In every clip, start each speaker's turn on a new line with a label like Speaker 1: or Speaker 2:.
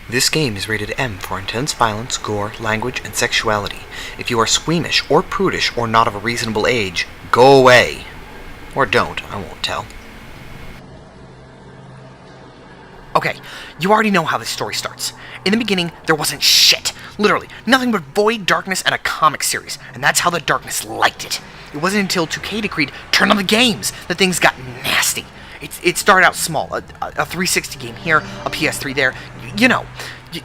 Speaker 1: This game is rated M for intense violence, gore, language, and sexuality. If you are squeamish or prudish or not of a reasonable age, go away. Or don't, I won't tell.
Speaker 2: Okay, you already know how this story starts. In the beginning, there wasn't shit. Literally, nothing but void, darkness, and a comic series. And that's how the darkness liked it. It wasn't until 2K decreed, turn on the games, that things got nasty. It started out small, a 360 game here, a PS3 there, you know.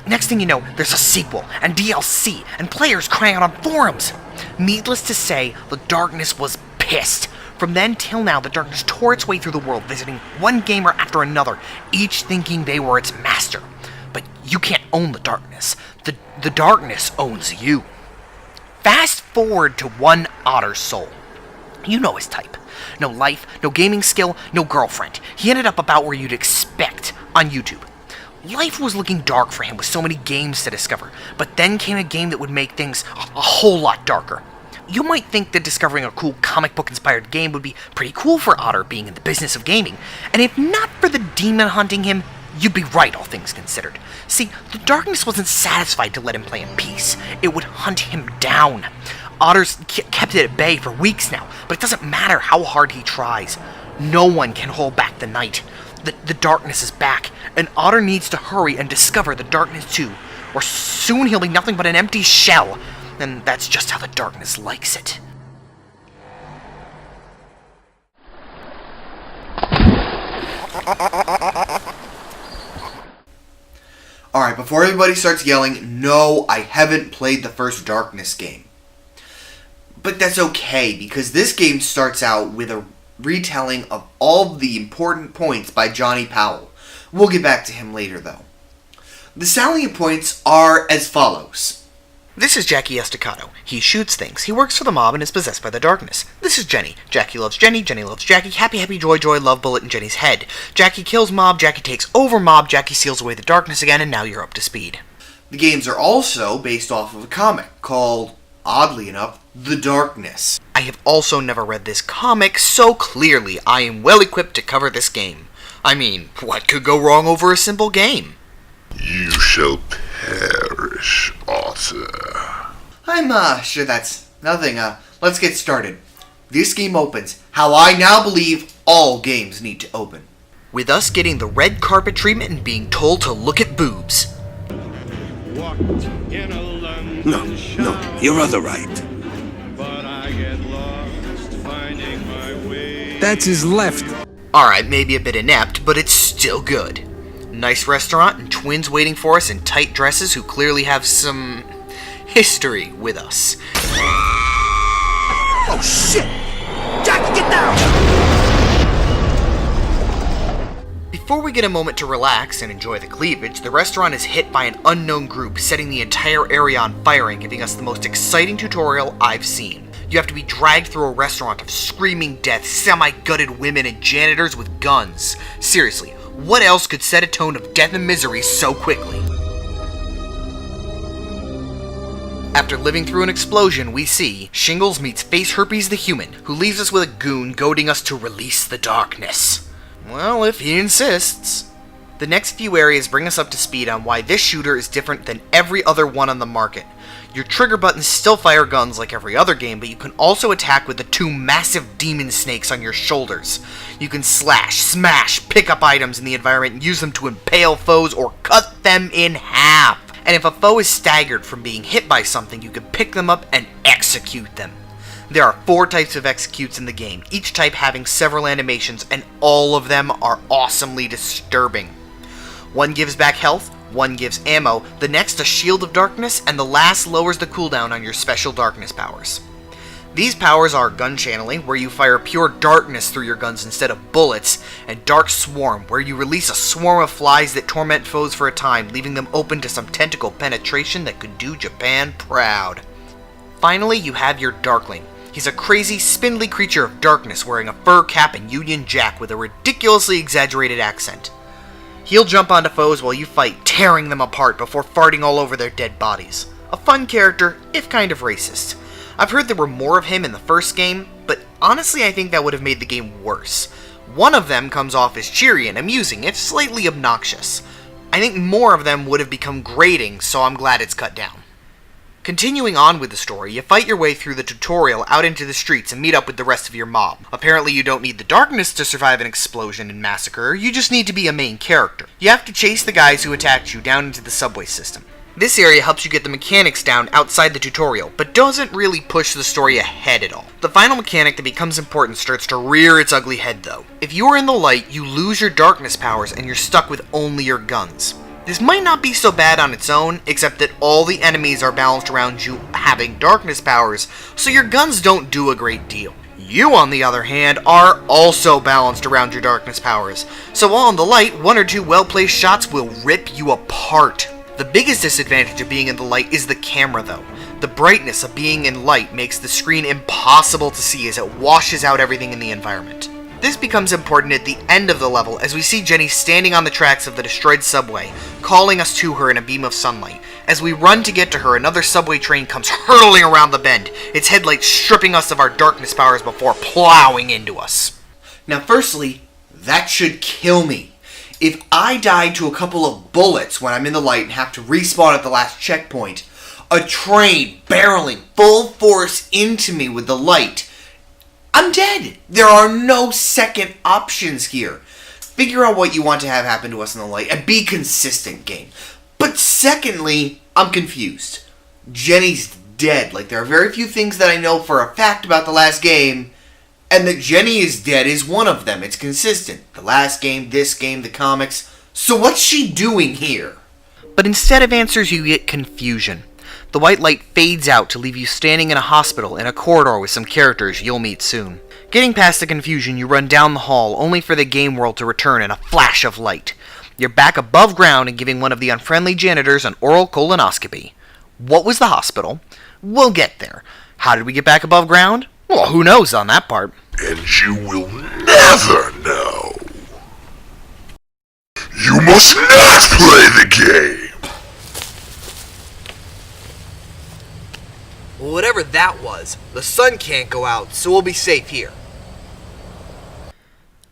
Speaker 2: Next thing you know, there's a sequel, and DLC, and players crying out on forums. Needless to say, the darkness was pissed. From then till now, the darkness tore its way through the world, visiting one gamer after another, each thinking they were its master. But you can't own the darkness. The darkness owns you. Fast forward to one Otterssoul. You know his type. No life, no gaming skill, no girlfriend. He ended up about where you'd expect, on YouTube. Life was looking dark for him with so many games to discover, but then came a game that would make things a whole lot darker. You might think that discovering a cool comic book inspired game would be pretty cool for Otter, being in the business of gaming, and if not for the demon hunting him, you'd be right, all things considered. See, the darkness wasn't satisfied to let him play in peace. It would hunt him down. Otter's kept it at bay for weeks now, but it doesn't matter how hard he tries. No one can hold back the night. The darkness is back, and Otter needs to hurry and discover the darkness too, or soon he'll be nothing but an empty shell, and that's just how the darkness likes it.
Speaker 3: Alright, before everybody starts yelling, no, I haven't played the first Darkness game. But that's okay, because this game starts out with a retelling of all the important points by Johnny Powell. We'll get back to him later, though. The salient points are as follows.
Speaker 2: This is Jackie Estacado. He shoots things. He works for the mob and is possessed by the darkness. This is Jenny. Jackie loves Jenny. Jenny loves Jackie. Happy, happy, joy, joy, love bullet in Jenny's head. Jackie kills mob. Jackie takes over mob. Jackie seals away the darkness again, and now you're up to speed.
Speaker 3: The games are also based off of a comic called, oddly enough, The Darkness.
Speaker 2: I have also never read this comic, so clearly I am well equipped to cover this game. I mean, what could go wrong over a simple game?
Speaker 4: You shall perish, Otter.
Speaker 3: I'm sure that's nothing. Let's get started. This game opens how I now believe all games need to open.
Speaker 2: With us getting the red carpet treatment and being told to look at boobs.
Speaker 5: No, you're other right. That's his left.
Speaker 2: Alright, maybe a bit inept, but it's still good. Nice restaurant and twins waiting for us in tight dresses who clearly have some history with us.
Speaker 5: Oh shit! Jackie, get down!
Speaker 2: Before we get a moment to relax and enjoy the cleavage, the restaurant is hit by an unknown group, setting the entire area on fire and giving us the most exciting tutorial I've seen. You have to be dragged through a restaurant of screaming death, semi-gutted women, and janitors with guns. Seriously, what else could set a tone of death and misery so quickly? After living through an explosion, we see Shingles meets Face Herpes the Human, who leaves us with a goon goading us to release the darkness. Well, if he insists. The next few areas bring us up to speed on why this shooter is different than every other one on the market. Your trigger buttons still fire guns like every other game, but you can also attack with the two massive demon snakes on your shoulders. You can slash, smash, pick up items in the environment and use them to impale foes or cut them in half. And if a foe is staggered from being hit by something, you can pick them up and execute them. There are 4 types of executes in the game, each type having several animations, and all of them are awesomely disturbing. One gives back health, one gives ammo, the next a shield of darkness, and the last lowers the cooldown on your special darkness powers. These powers are gun channeling, where you fire pure darkness through your guns instead of bullets, and dark swarm, where you release a swarm of flies that torment foes for a time, leaving them open to some tentacle penetration that could do Japan proud. Finally, you have your darkling. He's a crazy, spindly creature of darkness wearing a fur cap and Union Jack with a ridiculously exaggerated accent. He'll jump onto foes while you fight, tearing them apart before farting all over their dead bodies. A fun character, if kind of racist. I've heard there were more of him in the first game, but honestly I think that would have made the game worse. One of them comes off as cheery and amusing, if slightly obnoxious. I think more of them would have become grating, so I'm glad it's cut down. Continuing on with the story, you fight your way through the tutorial out into the streets and meet up with the rest of your mob. Apparently you don't need the darkness to survive an explosion and massacre, you just need to be a main character. You have to chase the guys who attacked you down into the subway system. This area helps you get the mechanics down outside the tutorial, but doesn't really push the story ahead at all. The final mechanic that becomes important starts to rear its ugly head though. If you are in the light, you lose your darkness powers and you're stuck with only your guns. This might not be so bad on its own, except that all the enemies are balanced around you having darkness powers, so your guns don't do a great deal. You, on the other hand, are also balanced around your darkness powers, so while in the light, one or two well-placed shots will rip you apart. The biggest disadvantage of being in the light is the camera though. The brightness of being in light makes the screen impossible to see as it washes out everything in the environment. This becomes important at the end of the level as we see Jenny standing on the tracks of the destroyed subway, calling us to her in a beam of sunlight. As we run to get to her, another subway train comes hurtling around the bend, its headlights stripping us of our darkness powers before plowing into us.
Speaker 3: Now firstly, that should kill me. If I die to a couple of bullets when I'm in the light and have to respawn at the last checkpoint, a train barreling full force into me with the light, I'm dead. There are no second options here. Figure out what you want to have happen to us in the light and be consistent, game. But secondly, I'm confused. Jenny's dead. Like, there are very few things that I know for a fact about the last game, and that Jenny is dead is one of them. It's consistent. The last game, this game, the comics. So what's she doing here?
Speaker 2: But instead of answers, you get confusion. The white light fades out to leave you standing in a hospital in a corridor with some characters you'll meet soon. Getting past the confusion, you run down the hall, only for the game world to return in a flash of light. You're back above ground and giving one of the unfriendly janitors an oral colonoscopy. What was the hospital? We'll get there. How did we get back above ground? Well, who knows on that part.
Speaker 4: And you will never know. You must not play the game!
Speaker 2: Well, whatever that was, the sun can't go out, so we'll be safe here.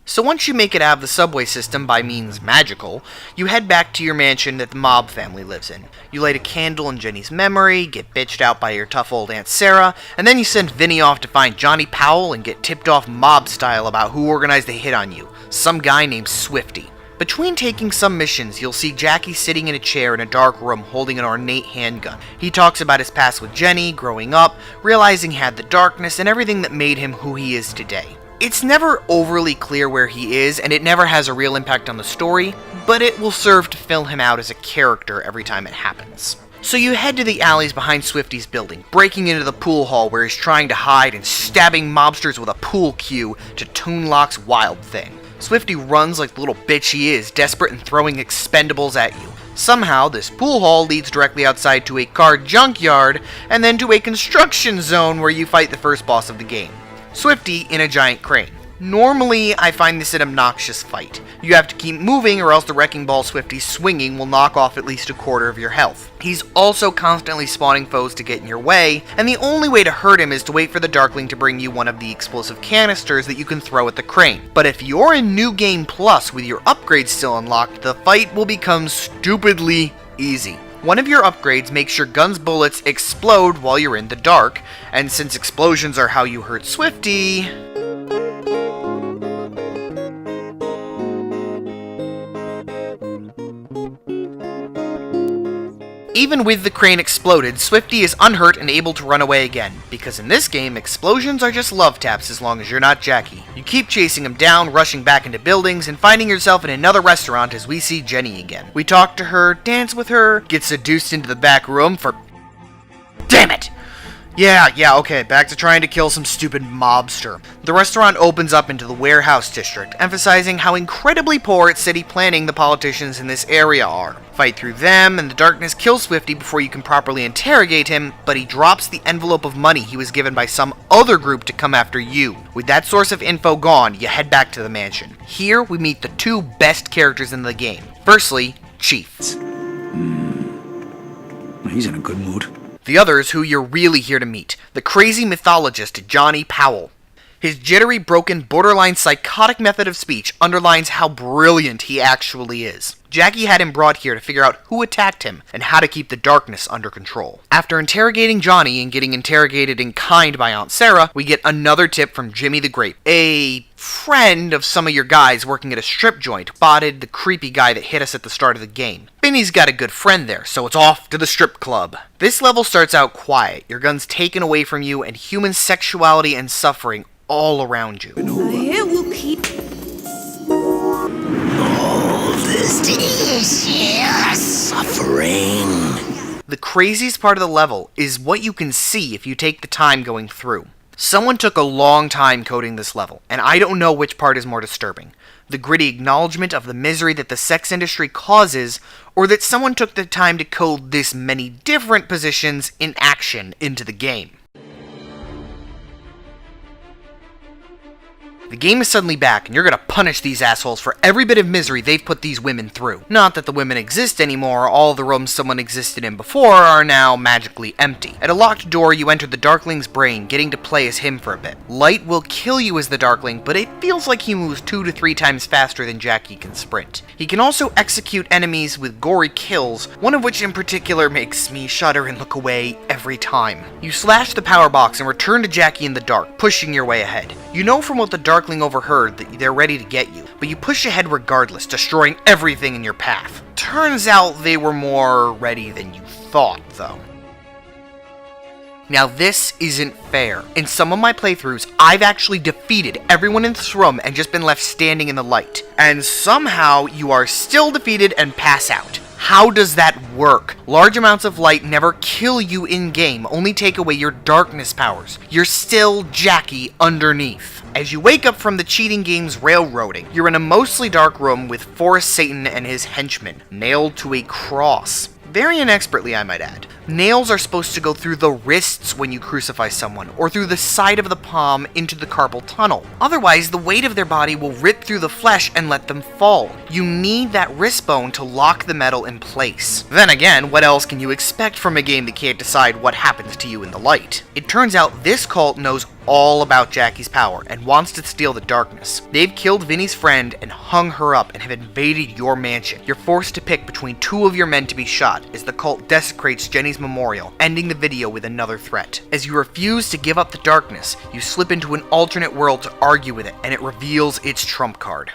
Speaker 2: So once you make it out of the subway system by means magical, you head back to your mansion that the mob family lives in. You light a candle in Jenny's memory, get bitched out by your tough old Aunt Sarah, and then you send Vinny off to find Johnny Powell and get tipped off mob style about who organized the hit on you, some guy named Swifty. Between taking some missions, you'll see Jackie sitting in a chair in a dark room holding an ornate handgun. He talks about his past with Jenny, growing up, realizing he had the darkness, and everything that made him who he is today. It's never overly clear where he is, and it never has a real impact on the story, but it will serve to fill him out as a character every time it happens. So you head to the alleys behind Swifty's building, breaking into the pool hall where he's trying to hide and stabbing mobsters with a pool cue to Toonlock's Wild Thing. Swifty runs like the little bitch he is, desperate and throwing expendables at you. Somehow, this pool hall leads directly outside to a car junkyard, and then to a construction zone where you fight the first boss of the game. Swifty in a giant crane. Normally, I find this an obnoxious fight. You have to keep moving or else the wrecking ball Swifty's swinging will knock off at least a quarter of your health. He's also constantly spawning foes to get in your way, and the only way to hurt him is to wait for the Darkling to bring you one of the explosive canisters that you can throw at the crane. But if you're in New Game Plus with your upgrades still unlocked, the fight will become stupidly easy. One of your upgrades makes your gun's bullets explode while you're in the dark, and since explosions are how you hurt Swifty... Even with the crane exploded, Swifty is unhurt and able to run away again, because in this game, explosions are just love taps as long as you're not Jackie. You keep chasing him down, rushing back into buildings, and finding yourself in another restaurant as we see Jenny again. We talk to her, dance with her, get seduced into the back room for... Damn it! Yeah, okay, back to trying to kill some stupid mobster. The restaurant opens up into the warehouse district, emphasizing how incredibly poor at city planning the politicians in this area are. Fight through them, and the darkness kills Swifty before you can properly interrogate him, but he drops the envelope of money he was given by some other group to come after you. With that source of info gone, you head back to the mansion. Here, we meet the two best characters in the game. Firstly, Chief.
Speaker 5: He's in a good mood.
Speaker 2: The others who you're really here to meet, the crazy mythologist Johnny Powell. His jittery, broken, borderline psychotic method of speech underlines how brilliant he actually is. Jackie had him brought here to figure out who attacked him and how to keep the darkness under control. After interrogating Johnny and getting interrogated in kind by Aunt Sarah, we get another tip from Jimmy the Grape. A friend of some of your guys working at a strip joint spotted the creepy guy that hit us at the start of the game. Benny's got a good friend there, so it's off to the strip club. This level starts out quiet, your gun's taken away from you, and human sexuality and suffering all around you.
Speaker 6: It will keep.
Speaker 5: Suffering.
Speaker 2: The craziest part of the level is what you can see if you take the time going through. Someone took a long time coding this level, and I don't know which part is more disturbing. The gritty acknowledgement of the misery that the sex industry causes, or that someone took the time to code this many different positions in action into the game. The game is suddenly back, and you're gonna punish these assholes for every bit of misery they've put these women through. Not that the women exist anymore, all the rooms someone existed in before are now magically empty. At a locked door, you enter the Darkling's brain, getting to play as him for a bit. Light will kill you as the Darkling, but it feels like he moves 2 to 3 times faster than Jackie can sprint. He can also execute enemies with gory kills, one of which in particular makes me shudder and look away every time. You slash the power box and return to Jackie in the dark, pushing your way ahead. You know from what the Darkling overheard that they're ready to get you, but you push ahead regardless, destroying everything in your path. Turns out they were more ready than you thought, though. Now this isn't fair. In some of my playthroughs, I've actually defeated everyone in this room and just been left standing in the light. And somehow you are still defeated and pass out. How does that work? Large amounts of light never kill you in-game, only take away your darkness powers. You're still Jackie underneath. As you wake up from the cheating game's railroading, you're in a mostly dark room with Forest Satan and his henchmen, nailed to a cross. Very inexpertly, I might add. Nails are supposed to go through the wrists when you crucify someone, or through the side of the palm into the carpal tunnel. Otherwise, the weight of their body will rip through the flesh and let them fall. You need that wrist bone to lock the metal in place. Then again, what else can you expect from a game that can't decide what happens to you in the light? It turns out this cult knows all about Jackie's power and wants to steal the darkness. They've killed Vinny's friend and hung her up and have invaded your mansion. You're forced to pick between 2 of your men to be shot as the cult desecrates Jenny's memorial, ending the video with another threat. As you refuse to give up the darkness, you slip into an alternate world to argue with it, and it reveals its trump card.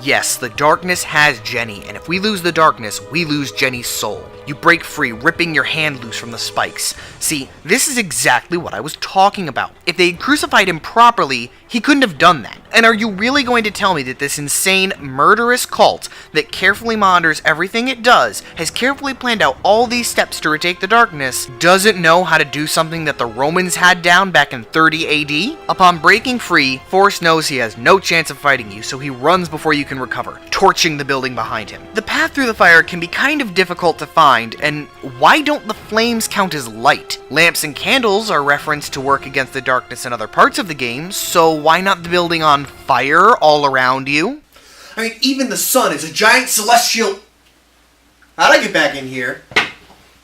Speaker 2: Yes, the darkness has Jenny, and if we lose the darkness, we lose Jenny's soul. You break free, ripping your hand loose from the spikes. See, this is exactly what I was talking about. If they had crucified him properly, he couldn't have done that. And are you really going to tell me that this insane, murderous cult that carefully monitors everything it does, has carefully planned out all these steps to retake the darkness, doesn't know how to do something that the Romans had down back in 30 AD? Upon breaking free, Forrest knows he has no chance of fighting you, so he runs before you can recover, torching the building behind him. The path through the fire can be kind of difficult to find, and why don't the flames count as light? Lamps and candles are referenced to work against the darkness in other parts of the game, so why not the building on fire all around you?
Speaker 3: I mean, even the sun is a giant celestial... How'd I get back in here?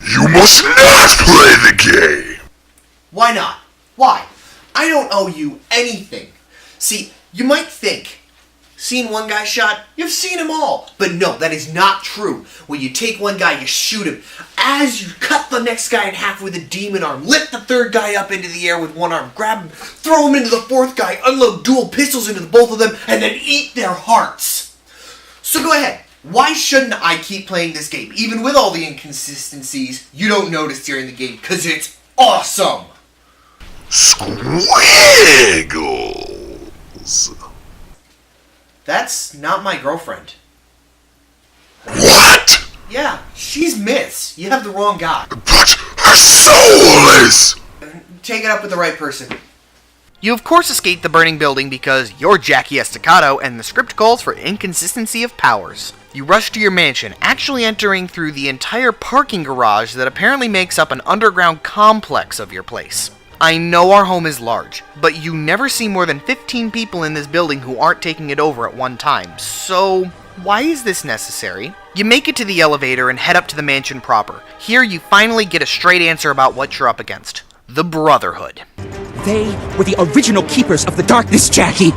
Speaker 4: You must not play the game!
Speaker 3: Why not? Why? I don't owe you anything. See, you might think, seen one guy shot, you've seen them all. But no, that is not true. When you take one guy, you shoot him. As you cut the next guy in half with a demon arm, lift the third guy up into the air with one arm, grab him, throw him into the fourth guy, unload dual pistols into the both of them, and then eat their hearts. So go ahead. Why shouldn't I keep playing this game, even with all the inconsistencies you don't notice during the game? Because it's awesome!
Speaker 4: Squiggles!
Speaker 3: That's not my girlfriend.
Speaker 4: What?
Speaker 3: Yeah, she's Miss. You have the wrong guy.
Speaker 4: But her soul is...
Speaker 3: Take it up with the right person.
Speaker 2: You of course escape the burning building because you're Jackie Estacado and the script calls for inconsistency of powers. You rush to your mansion, actually entering through the entire parking garage that apparently makes up an underground complex of your place. I know our home is large, but you never see more than 15 people in this building who aren't taking it over at one time, so why is this necessary? You make it to the elevator and head up to the mansion proper. Here you finally get a straight answer about what you're up against. The Brotherhood.
Speaker 7: They were the original keepers of the darkness, Jackie!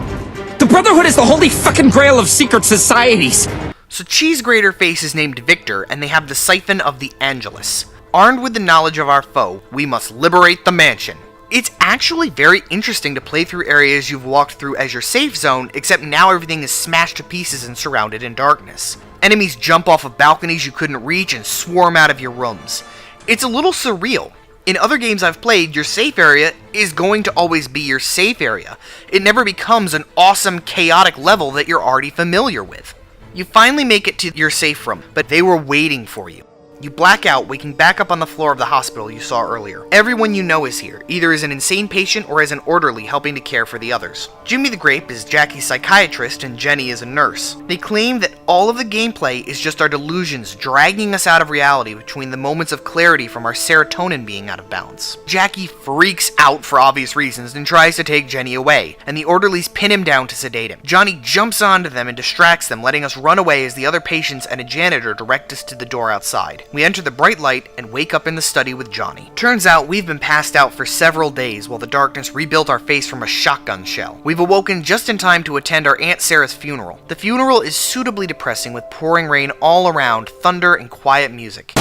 Speaker 5: The Brotherhood is the holy fucking grail of secret societies.
Speaker 2: So Cheese Grater Face is named Victor, and they have the Siphon of the Angelus. Armed with the knowledge of our foe, we must liberate the mansion. It's actually very interesting to play through areas you've walked through as your safe zone, except now everything is smashed to pieces and surrounded in darkness. Enemies jump off of balconies you couldn't reach and swarm out of your rooms. It's a little surreal. In other games I've played, your safe area is going to always be your safe area. It never becomes an awesome, chaotic level that you're already familiar with. You finally make it to your safe room, but they were waiting for you. You black out, waking back up on the floor of the hospital you saw earlier. Everyone you know is here, either as an insane patient or as an orderly helping to care for the others. Jimmy the Grape is Jackie's psychiatrist and Jenny is a nurse. They claim that all of the gameplay is just our delusions dragging us out of reality between the moments of clarity from our serotonin being out of balance. Jackie freaks out for obvious reasons and tries to take Jenny away, and the orderlies pin him down to sedate him. Johnny jumps onto them and distracts them, letting us run away as the other patients and a janitor direct us to the door outside. We enter the bright light and wake up in the study with Johnny. Turns out we've been passed out for several days while the darkness rebuilt our face from a shotgun shell. We've awoken just in time to attend our Aunt Sarah's funeral. The funeral is suitably depressing with pouring rain all around, thunder, and quiet music.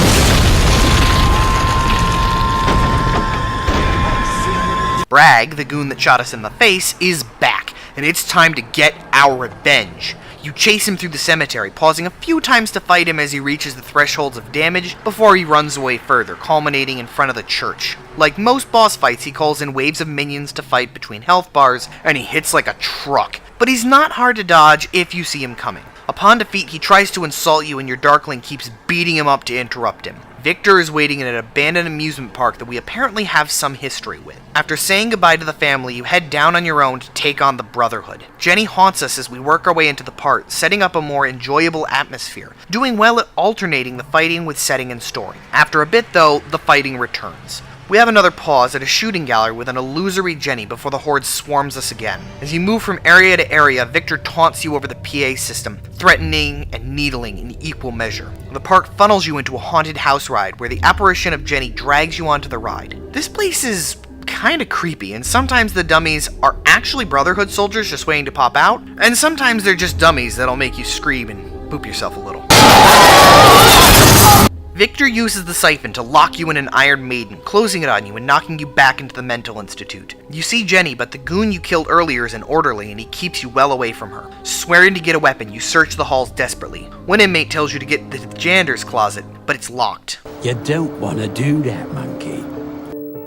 Speaker 2: Bragg, the goon that shot us in the face, is back, and it's time to get our revenge. You chase him through the cemetery, pausing a few times to fight him as he reaches the thresholds of damage before he runs away further, culminating in front of the church. Like most boss fights, he calls in waves of minions to fight between health bars, and he hits like a truck. But he's not hard to dodge if you see him coming. Upon defeat, he tries to insult you and your Darkling keeps beating him up to interrupt him. Victor is waiting in an abandoned amusement park that we apparently have some history with. After saying goodbye to the family, you head down on your own to take on the Brotherhood. Jenny haunts us as we work our way into the park, setting up a more enjoyable atmosphere, doing well at alternating the fighting with setting and story. After a bit though, the fighting returns. We have another pause at a shooting gallery with an illusory Jenny before the horde swarms us again. As you move from area to area, Victor taunts you over the PA system, threatening and needling in equal measure. The park funnels you into a haunted house ride where the apparition of Jenny drags you onto the ride. This place is kinda creepy, and sometimes the dummies are actually Brotherhood soldiers just waiting to pop out, and sometimes they're just dummies that'll make you scream and poop yourself a little. Victor uses the siphon to lock you in an Iron Maiden, closing it on you and knocking you back into the mental institute. You see Jenny, but the goon you killed earlier is an orderly and he keeps you well away from her. Swearing to get a weapon, you search the halls desperately. One inmate tells you to get to the janitor's closet, but it's locked.
Speaker 5: You don't want to do that, monkey.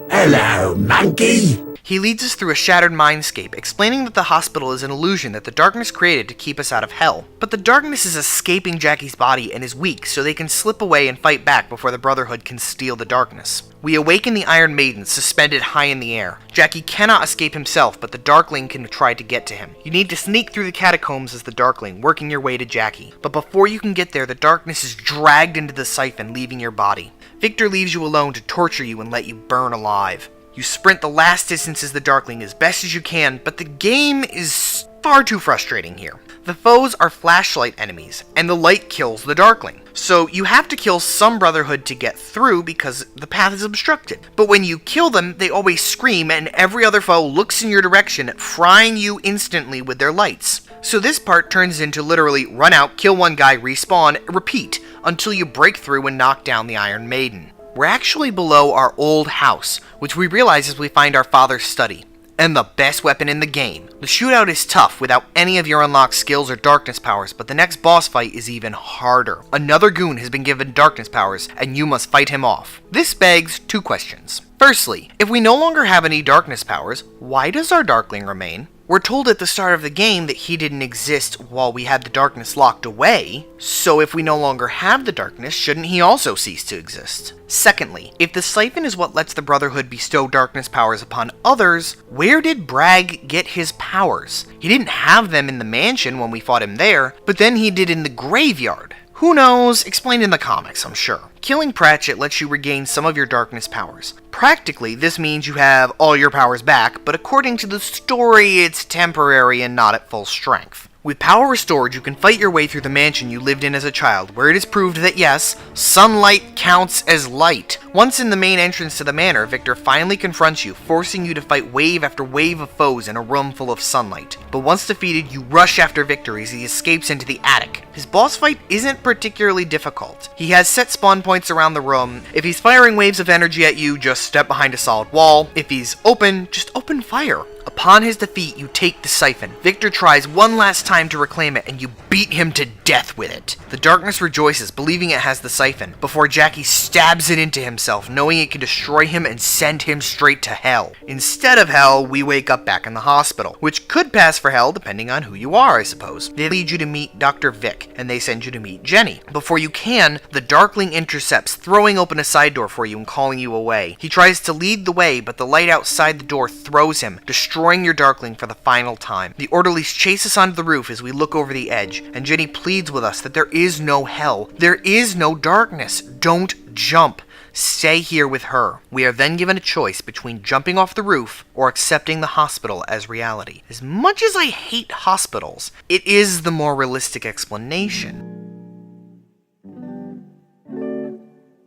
Speaker 5: Hello, monkey!
Speaker 2: He leads us through a shattered mindscape, explaining that the hospital is an illusion that the darkness created to keep us out of hell. But the darkness is escaping Jackie's body and is weak, so they can slip away and fight back before the Brotherhood can steal the darkness. We awaken the Iron Maiden, suspended high in the air. Jackie cannot escape himself, but the Darkling can try to get to him. You need to sneak through the catacombs as the Darkling, working your way to Jackie. But before you can get there, the darkness is dragged into the siphon, leaving your body. Victor leaves you alone to torture you and let you burn alive. You sprint the last distance as the Darkling as best as you can, but the game is far too frustrating here. The foes are flashlight enemies, and the light kills the Darkling. So you have to kill some Brotherhood to get through because the path is obstructed. But when you kill them, they always scream and every other foe looks in your direction, frying you instantly with their lights. So this part turns into literally run out, kill one guy, respawn, repeat, until you break through and knock down the Iron Maiden. We're actually below our old house, which we realize as we find our father's study. And the best weapon in the game. The shootout is tough without any of your unlocked skills or darkness powers, but the next boss fight is even harder. Another goon has been given darkness powers, and you must fight him off. This begs two questions. Firstly, if we no longer have any darkness powers, why does our Darkling remain? We're told at the start of the game that he didn't exist while we had the darkness locked away, so if we no longer have the darkness, shouldn't he also cease to exist? Secondly, if the siphon is what lets the Brotherhood bestow darkness powers upon others, where did Bragg get his powers? He didn't have them in the mansion when we fought him there, but then he did in the graveyard. Who knows? Explained in the comics, I'm sure. Killing Pratchett lets you regain some of your darkness powers. Practically, this means you have all your powers back, but according to the story, it's temporary and not at full strength. With power restored, you can fight your way through the mansion you lived in as a child, where it is proved that yes, sunlight counts as light. Once in the main entrance to the manor, Victor finally confronts you, forcing you to fight wave after wave of foes in a room full of sunlight. But once defeated, you rush after Victor as he escapes into the attic. His boss fight isn't particularly difficult. He has set spawn points around the room. If he's firing waves of energy at you, just step behind a solid wall. If he's open, just open fire. Upon his defeat, you take the siphon. Victor tries one last time to reclaim it, and you beat him to death with it. The darkness rejoices, believing it has the siphon, before Jackie stabs it into himself, knowing it can destroy him and send him straight to hell. Instead of hell, we wake up back in the hospital, which could pass for hell depending on who you are, I suppose. They lead you to meet Dr. Vic, and they send you to meet Jenny. Before you can, the Darkling intercepts, throwing open a side door for you and calling you away. He tries to lead the way, but the light outside the door throws him, destroying your Darkling for the final time. The orderlies chase us onto the roof as we look over the edge, and Jenny pleads with us that there is no hell. There is no darkness. Don't jump. Stay here with her. We are then given a choice between jumping off the roof or accepting the hospital as reality. As much as I hate hospitals, it is the more realistic explanation.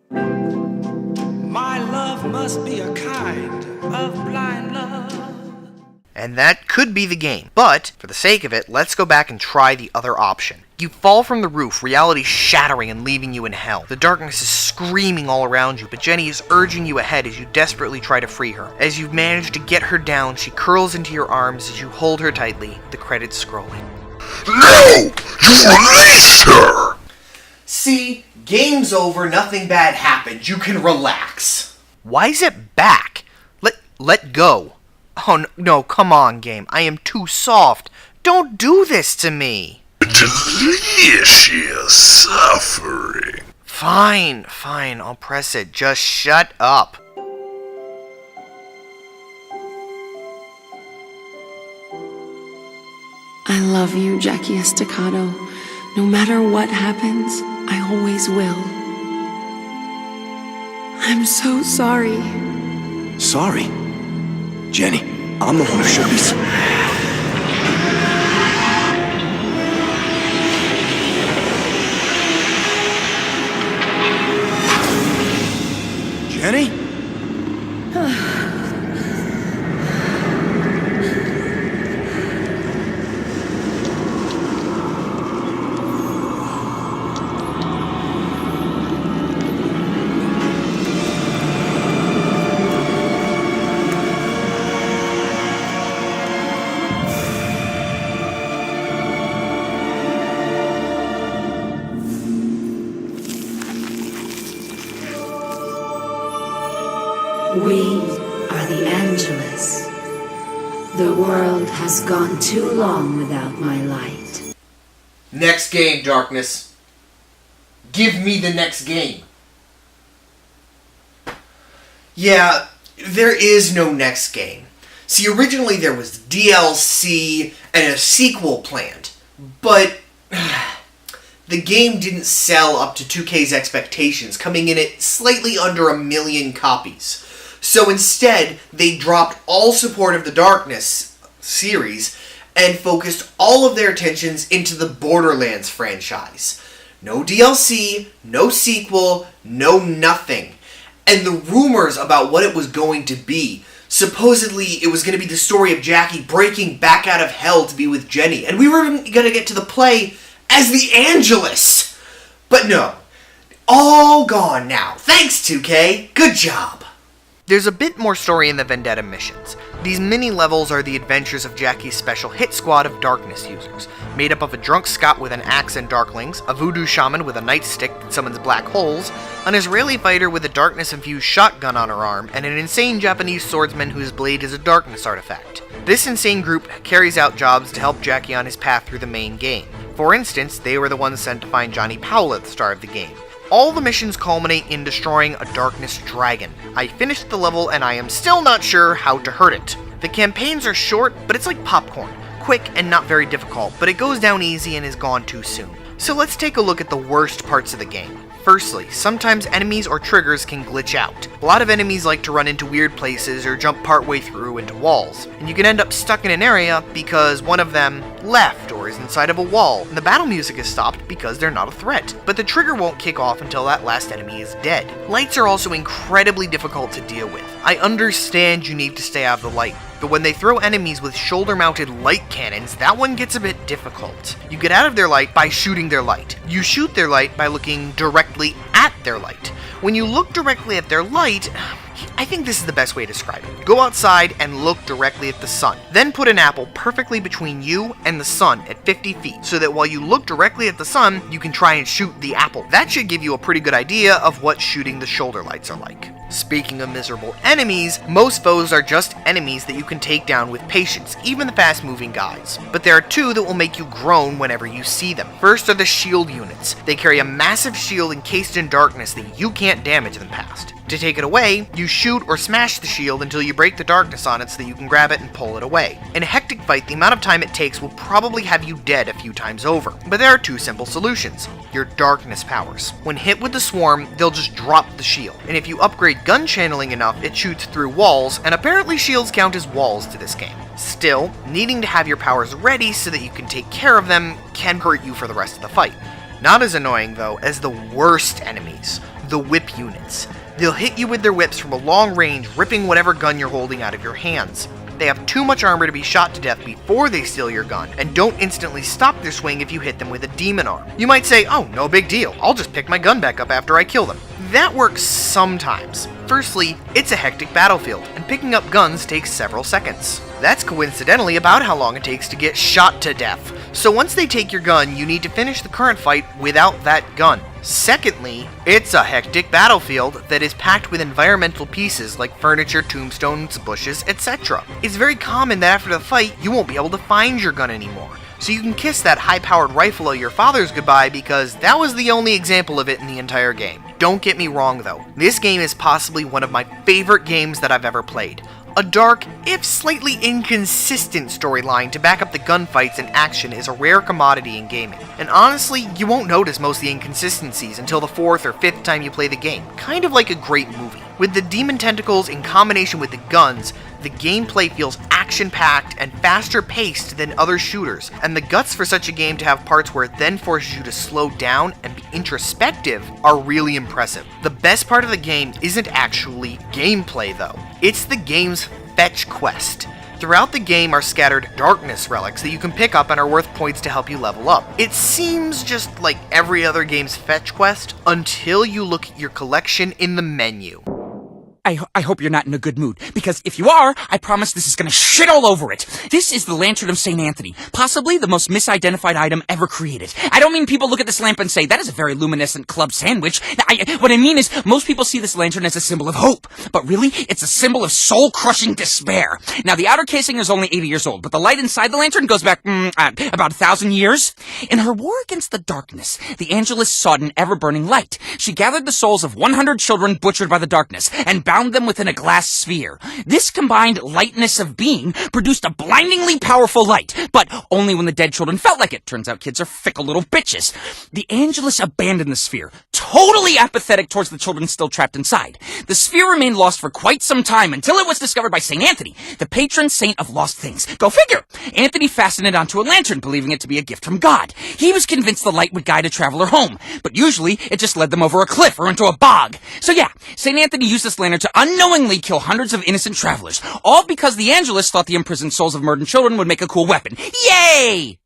Speaker 5: My love must be a kind of blind love.
Speaker 2: And that could be the game. But, for the sake of it, let's go back and try the other option. You fall from the roof, reality shattering and leaving you in hell. The darkness is screaming all around you, but Jenny is urging you ahead as you desperately try to free her. As you've managed to get her down, she curls into your arms as you hold her tightly, the credits scrolling.
Speaker 4: No! You released her!
Speaker 3: See, game's over, nothing bad happened. You can relax.
Speaker 2: Why is it back? Let go. Oh, no, come on, game. I am too soft. Don't do this to me.
Speaker 4: Delicious suffering.
Speaker 2: Fine, I'll press it. Just shut up.
Speaker 6: I love you, Jackie Estacado. No matter what happens, I always will. I'm so sorry.
Speaker 7: Sorry? Jenny, I'm the one who should be Jenny?
Speaker 8: We are the Angelus. The world has gone too long without my light.
Speaker 3: Next game, Darkness. Give me the next game. Yeah, there is no next game. See, originally there was DLC and a sequel planned, but the game didn't sell up to 2K's expectations, coming in at slightly under 1 million copies. So instead, they dropped all support of the Darkness series and focused all of their attentions into the Borderlands franchise. No DLC, no sequel, no nothing. And the rumors about what it was going to be, supposedly it was going to be the story of Jackie breaking back out of hell to be with Jenny, and we were going to get to the play as the Angelus. But no, all gone now. Thanks, 2K. Good job.
Speaker 2: There's a bit more story in the Vendetta missions. These mini-levels are the adventures of Jackie's special hit squad of Darkness users, made up of a drunk Scot with an axe and darklings, a voodoo shaman with a nightstick that summons black holes, an Israeli fighter with a darkness-infused shotgun on her arm, and an insane Japanese swordsman whose blade is a darkness artifact. This insane group carries out jobs to help Jackie on his path through the main game. For instance, they were the ones sent to find Johnny Powell at the start of the game. All the missions culminate in destroying a darkness dragon. I finished the level and I am still not sure how to hurt it. The campaigns are short, but it's like popcorn. Quick and not very difficult, but it goes down easy and is gone too soon. So let's take a look at the worst parts of the game. Firstly, sometimes enemies or triggers can glitch out. A lot of enemies like to run into weird places or jump partway through into walls, and you can end up stuck in an area because one of them left or is inside of a wall, and the battle music is stopped because they're not a threat. But the trigger won't kick off until that last enemy is dead. Lights are also incredibly difficult to deal with. I understand you need to stay out of the light, but when they throw enemies with shoulder-mounted light cannons, that one gets a bit difficult. You get out of their light by shooting their light. You shoot their light by looking directly at their light. When you look directly at their light, I think this is the best way to describe it. Go outside and look directly at the sun. Then put an apple perfectly between you and the sun at 50 feet, so that while you look directly at the sun, you can try and shoot the apple. That should give you a pretty good idea of what shooting the shoulder lights are like. Speaking of miserable enemies, most foes are just enemies that you can take down with patience, even the fast-moving guys. But there are two that will make you groan whenever you see them. First are the shield units. They carry a massive shield encased in darkness that you can't damage them past. To take it away, you shoot or smash the shield until you break the darkness on it so that you can grab it and pull it away. In a hectic fight, the amount of time it takes will probably have you dead a few times over. But there are two simple solutions. Your darkness powers. When hit with the swarm, they'll just drop the shield. And if you upgrade gun channeling enough, it shoots through walls, and apparently shields count as walls to this game. Still, needing to have your powers ready so that you can take care of them can hurt you for the rest of the fight. Not as annoying, though, as the worst enemies, the whip units. They'll hit you with their whips from a long range, ripping whatever gun you're holding out of your hands. They have too much armor to be shot to death before they steal your gun, and don't instantly stop their swing if you hit them with a demon arm. You might say, oh, no big deal, I'll just pick my gun back up after I kill them. That works sometimes. Firstly, it's a hectic battlefield, and picking up guns takes several seconds. That's coincidentally about how long it takes to get shot to death. So once they take your gun, you need to finish the current fight without that gun. Secondly, it's a hectic battlefield that is packed with environmental pieces like furniture, tombstones, bushes, etc. It's very common that after the fight, you won't be able to find your gun anymore. So you can kiss that high-powered rifle of your father's goodbye because that was the only example of it in the entire game. Don't get me wrong though, this game is possibly one of my favorite games that I've ever played. A dark, if slightly inconsistent storyline to back up the gunfights and action is a rare commodity in gaming. And honestly, you won't notice most of the inconsistencies until the 4th or 5th time you play the game, kind of like a great movie. With the demon tentacles in combination with the guns, the gameplay feels action-packed and faster-paced than other shooters, and the guts for such a game to have parts where it then forces you to slow down and be introspective are really impressive. The best part of the game isn't actually gameplay though, it's the game's fetch quest. Throughout the game are scattered darkness relics that you can pick up and are worth points to help you level up. It seems just like every other game's fetch quest until you look at your collection in the menu.
Speaker 9: I hope you're not in a good mood, because if you are, I promise this is gonna shit all over it. This is the Lantern of St. Anthony, possibly the most misidentified item ever created. I don't mean people look at this lamp and say, that is a very luminescent club sandwich. What I mean is, most people see this lantern as a symbol of hope, but really, it's a symbol of soul-crushing despair. Now, the outer casing is only 80 years old, but the light inside the lantern goes back, about 1,000 years. In her war against the darkness, the Angelus sought an ever-burning light. She gathered the souls of 100 children butchered by the darkness, and bound them within a glass sphere. This combined lightness of being produced a blindingly powerful light, but only when the dead children felt like it. Turns out kids are fickle little bitches. The Angelus abandoned the sphere, totally apathetic towards the children still trapped inside. The sphere remained lost for quite some time until it was discovered by St. Anthony, the patron saint of lost things. Go figure! Anthony fastened it onto a lantern, believing it to be a gift from God. He was convinced the light would guide a traveler home, but usually it just led them over a cliff or into a bog. So yeah, St. Anthony used this lantern to unknowingly kill hundreds of innocent travelers, all because the Angelus thought the imprisoned souls of murdered children would make a cool weapon. Yay!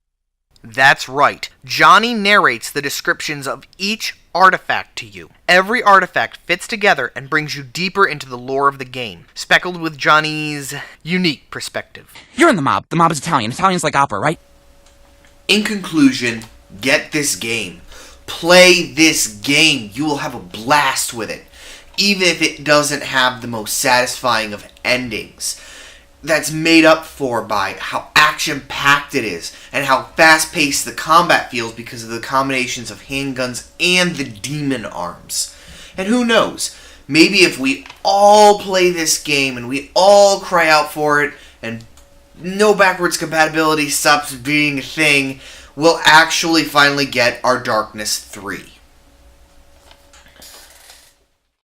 Speaker 2: That's right. Johnny narrates the descriptions of each artifact to you. Every artifact fits together and brings you deeper into the lore of the game, speckled with Johnny's unique perspective.
Speaker 9: You're in the mob. The mob is Italian. Italians like opera, right?
Speaker 3: In conclusion, get this game. Play this game. You will have a blast with it. Even if it doesn't have the most satisfying of endings. That's made up for by how action-packed it is and how fast-paced the combat feels because of the combinations of handguns and the demon arms. And who knows, maybe if we all play this game and we all cry out for it and no backwards compatibility stops being a thing, we'll actually finally get our Darkness 3.